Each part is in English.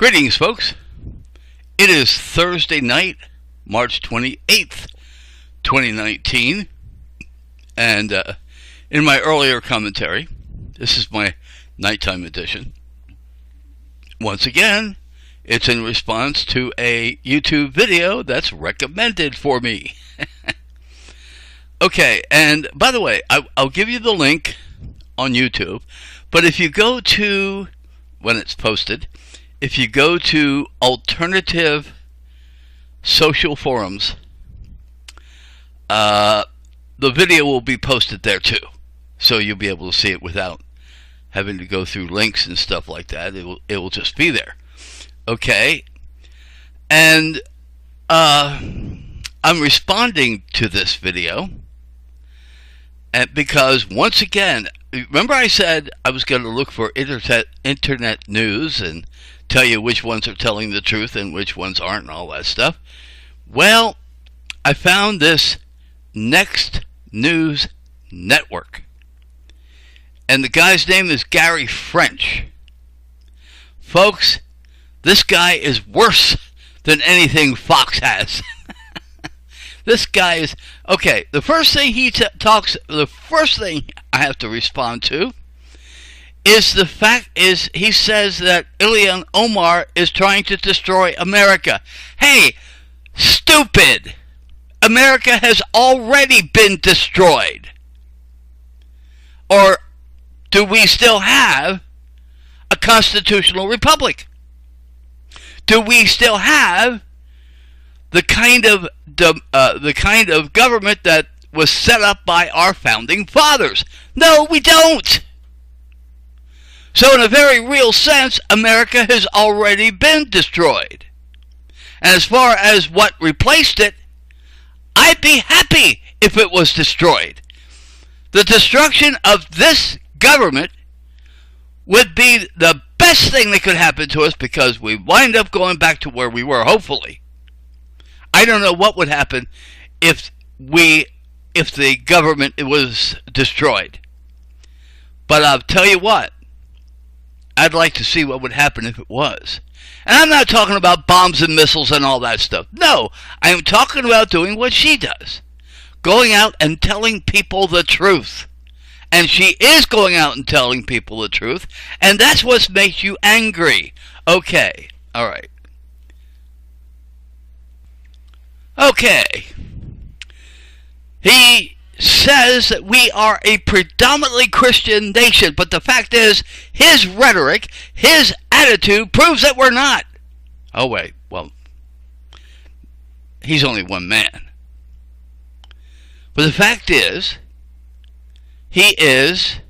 Greetings, folks. It is Thursday night, March 28th, 2019. And in my earlier commentary, this is my nighttime edition. Once again, it's in response to a YouTube video that's recommended for me. Okay, and by the way, I'll give you the link on YouTube. But if you go to, when it's posted, if you go to alternative social forums, the video will be posted there too. So you'll be able to see it without having to go through links and stuff like that. It will just be there. Okay. And I'm responding to this video because once again, remember I said I was going to look for internet news and tell you which ones are telling the truth and which ones aren't and all that stuff. Well, I found this Next News Network. And the guy's name is Gary French. Folks, this guy is worse than anything Fox has. This guy is... Okay, the first thing the first thing I have to respond to is the fact is he says that Ilhan Omar is trying to destroy America. Hey, stupid! America has already been destroyed. Or do we still have a constitutional republic? Do we still have the kind of government that was set up by our founding fathers? No, we don't. So in a very real sense, America has already been destroyed. And as far as what replaced it, I'd be happy if it was destroyed. The destruction of this government would be the best thing that could happen to us because we wind up going back to where we were, hopefully. I don't know what would happen if the government was destroyed. But I'll tell you what, I'd like to see what would happen if it was. And I'm not talking about bombs and missiles and all that stuff. No, I am talking about doing what she does. Going out and telling people the truth. And she is going out and telling people the truth. And that's what makes you angry. Okay, all right. Okay. He says that we are a predominantly Christian nation, but the fact is, his rhetoric, his attitude proves that we're not. Oh wait, well, he's only one man. But the fact is, he is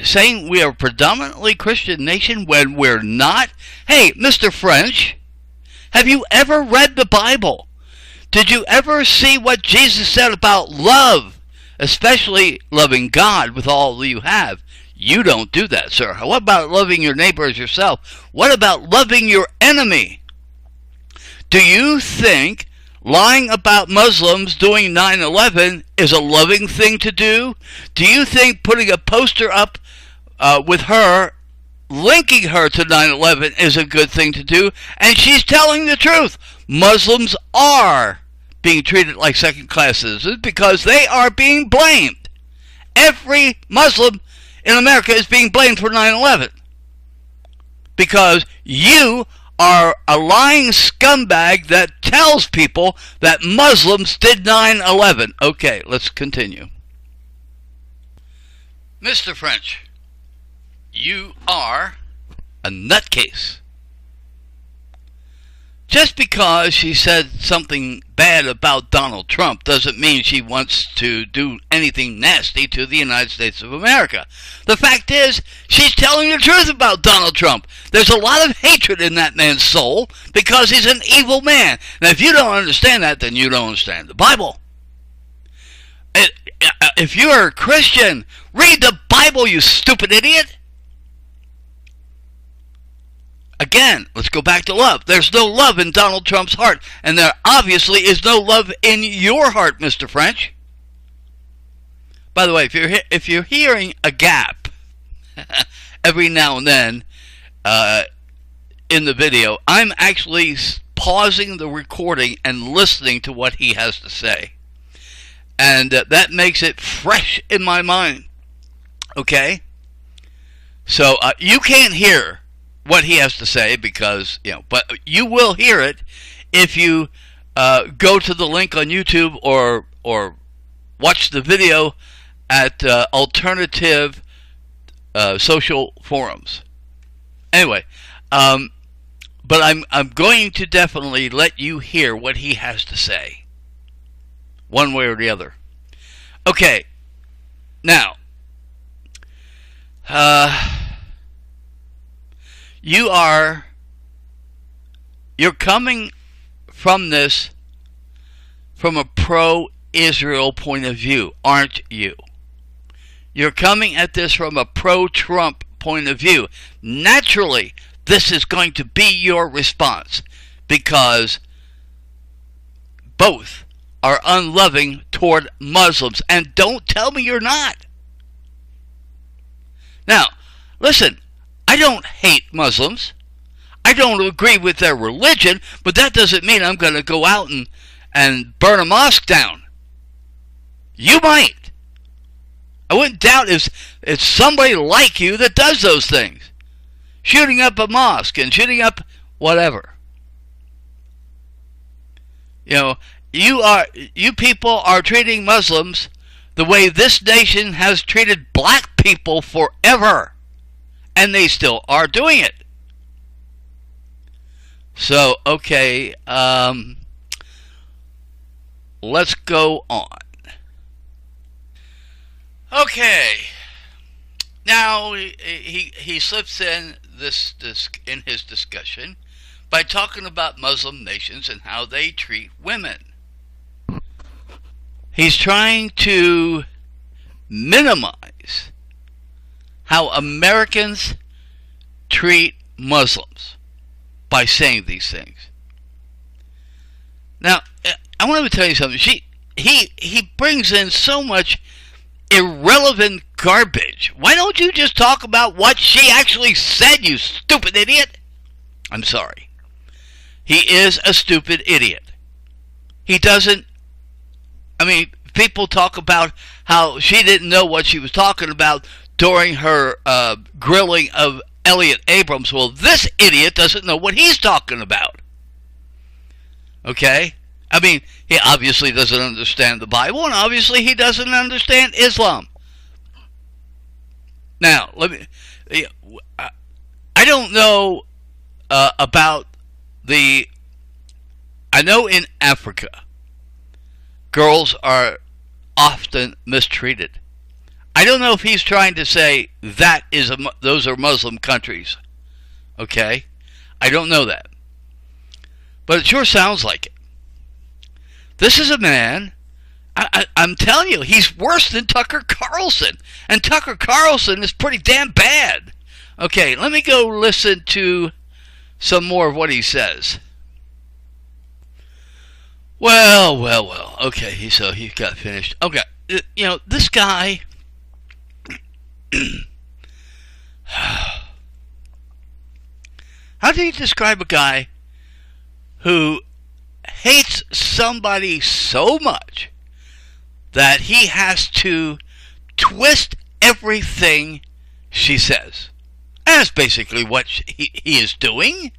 saying we are a predominantly Christian nation when we're not. Hey, Mr. French, have you ever read the Bible? Did you ever see what Jesus said about love, especially loving God with all you have? You don't do that, sir. What about loving your neighbor as yourself? What about loving your enemy? Do you think lying about Muslims doing 9/11 is a loving thing to do? Do you think putting a poster up with her, linking her to 9/11 is a good thing to do? And she's telling the truth. Muslims are being treated like second-class citizens because they are being blamed. Every Muslim in America is being blamed for 9/11 because you are a lying scumbag that tells people that Muslims did 9/11. Okay, let's continue. Mr. French, you are a nutcase. Just because she said something bad about Donald Trump doesn't mean she wants to do anything nasty to the United States of America. The fact is, she's telling the truth about Donald Trump. There's a lot of hatred in that man's soul because he's an evil man. Now, if you don't understand that, then you don't understand the Bible. If you're a Christian, read the Bible, you stupid idiot. Again, let's go back to love. There's no love in Donald Trump's heart, and there obviously is no love in your heart, Mr. French. By the way, if you're hearing a gap every now and then in the video, I'm actually pausing the recording and listening to what he has to say. And that makes it fresh in my mind. Okay? So you can't hear what he has to say because, but you will hear it if you go to the link on YouTube or watch the video at alternative social forums. Anyway, but I'm going to definitely let you hear what he has to say, one way or the other. Okay, now, you're coming from this from a pro-Israel point of view, aren't you? You're coming at this from a pro-Trump point of view. Naturally, this is going to be your response because both are unloving toward Muslims. And don't tell me you're not. Now, listen, I don't hate Muslims. I don't agree with their religion, but that doesn't mean I'm going to go out and burn a mosque down. You might. I wouldn't doubt it's somebody like you that does those things. Shooting up a mosque and shooting up whatever. You people are treating Muslims the way this nation has treated black people forever. And they still are doing it. So, okay, let's go on. Okay, now he slips in this in his discussion by talking about Muslim nations and how they treat women. He's trying to minimize how Americans treat Muslims by saying these things. Now, I want to tell you something. He brings in so much irrelevant garbage. Why don't you just talk about what she actually said, you stupid idiot? I'm sorry. He is a stupid idiot. He doesn't... people talk about how she didn't know what she was talking about during her grilling of Elliot Abrams. Well, this idiot doesn't know what he's talking about. Okay? He obviously doesn't understand the Bible, and obviously he doesn't understand Islam. Now, I don't know about I know in Africa, girls are often mistreated. I don't know if he's trying to say those are Muslim countries. Okay? I don't know that. But it sure sounds like it. This is a man, I'm telling you, he's worse than Tucker Carlson. And Tucker Carlson is pretty damn bad. Okay, let me go listen to some more of what he says. Well. Okay, so he got finished. Okay, this guy... How do you describe a guy who hates somebody so much that he has to twist everything she says? And that's basically what he is doing.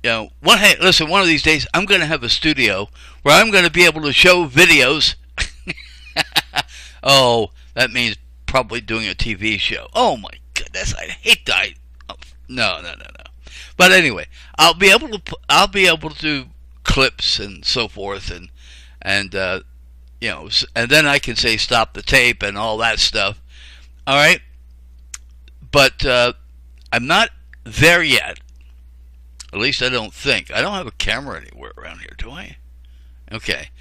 Hey, listen, one of these days I'm going to have a studio where I'm going to be able to show videos. Oh, that means probably doing a TV show. Oh my goodness, I hate that. No. But anyway, I'll be able to do clips and so forth, and and then I can say stop the tape and all that stuff. All right, but I'm not there yet. At least I don't think. I don't have a camera anywhere around here, do I? Okay.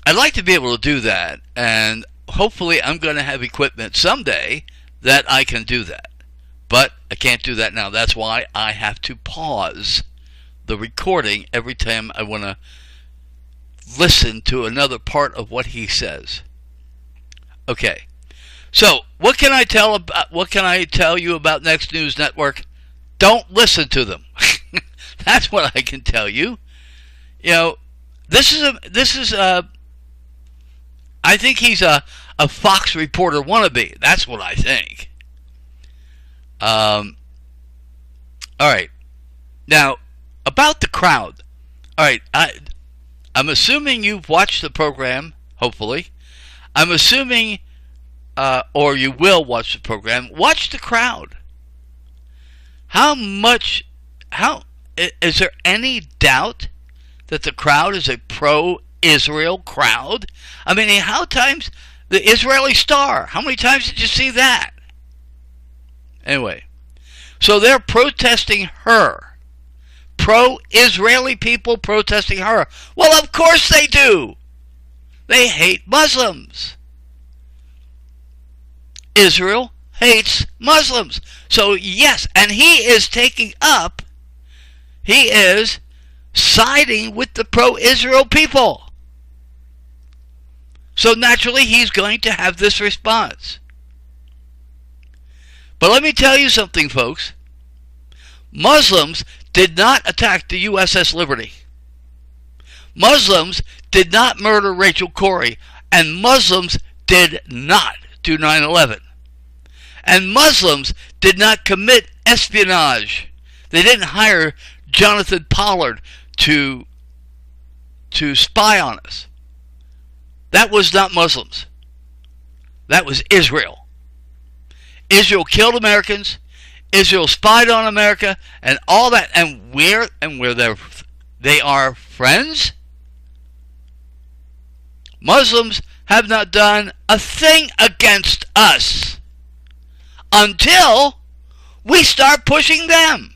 I'd like to be able to do that, and hopefully I'm going to have equipment someday that I can do that. But I can't do that now. That's why I have to pause the recording every time I want to listen to another part of what he says. Okay. So, what can I tell you about Next News Network? Don't listen to them. That's what I can tell you. You know, this is I think he's a Fox reporter wannabe. That's what I think. All right. Now, about the crowd. All right, I'm assuming you've watched the program, hopefully. I'm assuming, or you will watch the program. Watch the crowd. Is there any doubt that the crowd is a pro-Israel crowd? I mean, how times the Israeli Star? How many times did you see that? Anyway, so they're protesting her. Pro-Israeli people protesting her. Well, of course they do. They hate Muslims. Israel hates Muslims. So yes, and he is siding with the pro-Israel people. So naturally he's going to have this response. But let me tell you something, folks. Muslims did not attack the USS Liberty. Muslims did not murder Rachel Corrie. And Muslims did not do 9/11. And Muslims did not commit espionage. They didn't hire Jonathan Pollard to spy on us. That was not Muslims. That was Israel. Israel killed Americans. Israel spied on America and all that. And where they are friends. Muslims have not done a thing against us until we start pushing them.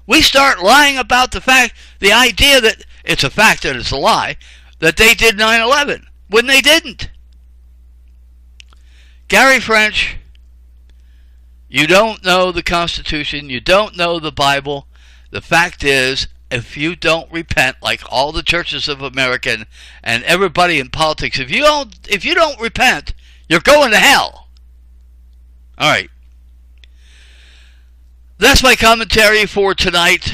We start lying about the idea that it's a fact that it's a lie, that they did 9/11 when they didn't. Gary French, you don't know the Constitution, you don't know the Bible. The fact is, if you don't repent, like all the churches of America and everybody in politics, if you don't repent, you're going to hell. All right. That's my commentary for tonight.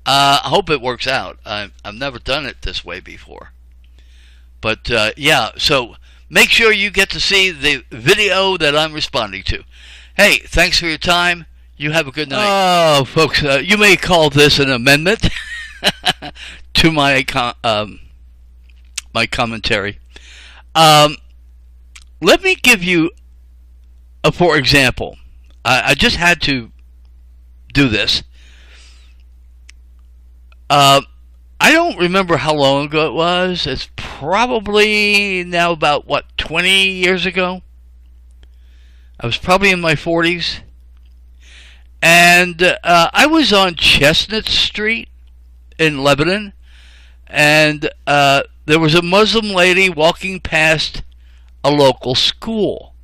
I hope it works out. I've never done it this way before. But yeah, so make sure you get to see the video that I'm responding to. Hey, thanks for your time. You have a good night. Oh, folks, you may call this an amendment to my my commentary. Let me give you a for example. I just had to do this. I don't remember how long ago it was. It's probably now about, 20 years ago? I was probably in my 40s. And I was on Chestnut Street in Lebanon. And there was a Muslim lady walking past a local school.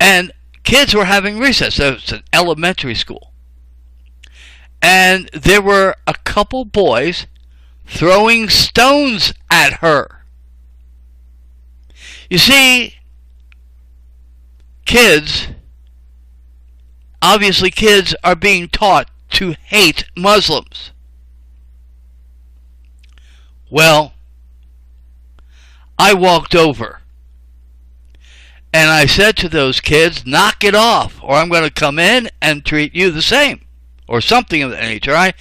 And kids were having recess. So it's an elementary school. And there were a couple boys throwing stones at her. You see, obviously kids are being taught to hate Muslims. Well, I walked over and I said to those kids, knock it off or I'm going to come in and treat you the same. Or something of that nature. I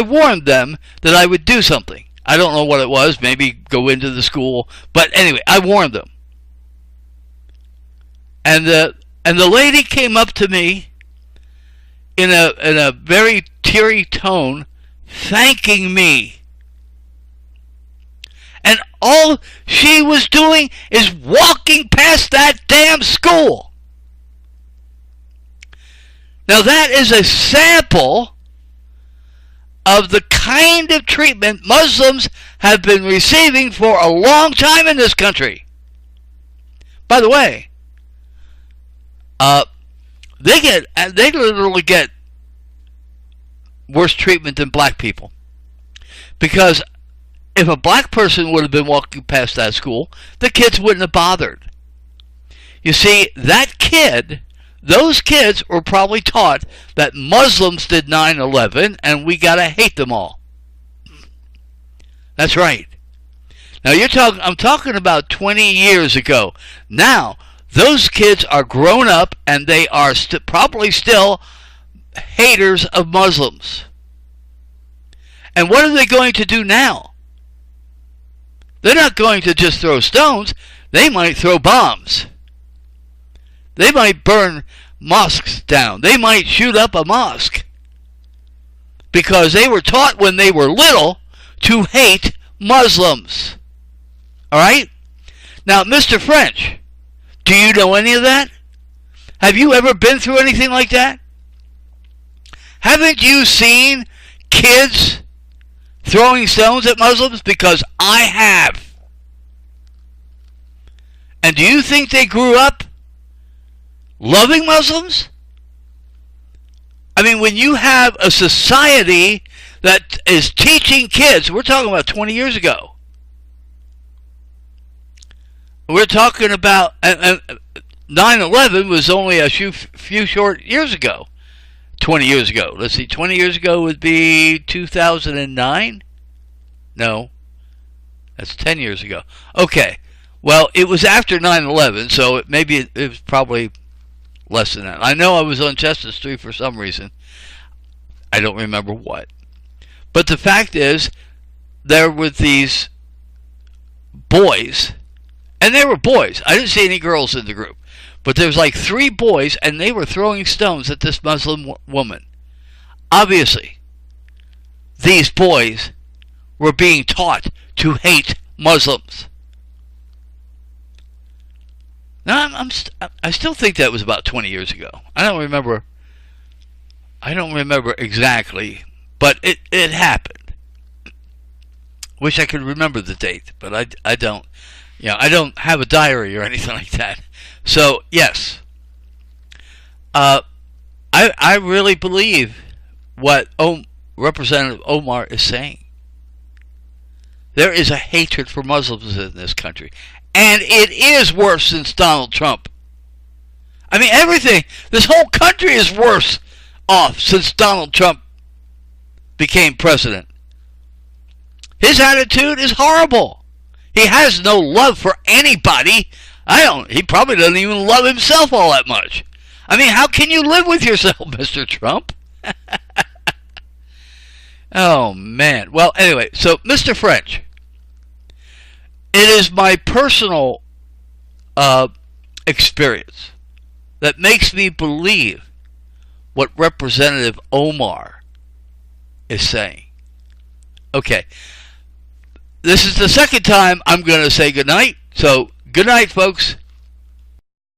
warned them that I would do something. I don't know what it was. Maybe go into the school. But anyway, I warned them. And the lady came up to me in a very teary tone, thanking me. And all she was doing is walking past that damn school. Now that is a sample of the kind of treatment Muslims have been receiving for a long time in this country. By the way, they literally get worse treatment than black people. Because if a black person would have been walking past that school, the kids wouldn't have bothered. You see, those kids were probably taught that Muslims did 9/11 and we gotta hate them all. That's right. Now I'm talking about 20 years ago. Now, those kids are grown up and they are probably still haters of Muslims. And what are they going to do now? They're not going to just throw stones. They might throw bombs. They might burn mosques down. They might shoot up a mosque. Because they were taught when they were little to hate Muslims. Alright? Now, Mr. French, do you know any of that? Have you ever been through anything like that? Haven't you seen kids throwing stones at Muslims? Because I have. And do you think they grew up loving Muslims? I mean, when you have a society that is teaching kids, we're talking about 20 years ago. We're talking about 9/11 was only a few short years ago. 20 years ago. Let's see, 20 years ago would be 2009? No. That's 10 years ago. Okay. Well, it was after 9/11, so maybe it was probably less than that. I know I was on Chestnut Street for some reason. I don't remember what. But the fact is, there were these boys, and they were boys. I didn't see any girls in the group. But there was like 3 boys, and they were throwing stones at this Muslim woman. Obviously, these boys were being taught to hate Muslims. Now, I still think that was about 20 years ago. I don't remember exactly, but it happened. Wish I could remember the date, but I don't. You know, I don't have a diary or anything like that. So, yes. I really believe what Representative Omar is saying. There is a hatred for Muslims in this country. And it is worse since Donald Trump. I mean, everything. This whole country is worse off since Donald Trump became president. His attitude is horrible. He has no love for anybody. He probably doesn't even love himself all that much. I mean, how can you live with yourself, Mr. Trump? Oh, man. Well, anyway, so, Mr. French, it is my personal experience that makes me believe what Representative Omar is saying. Okay. This is the second time I'm going to say goodnight. So, good night, folks.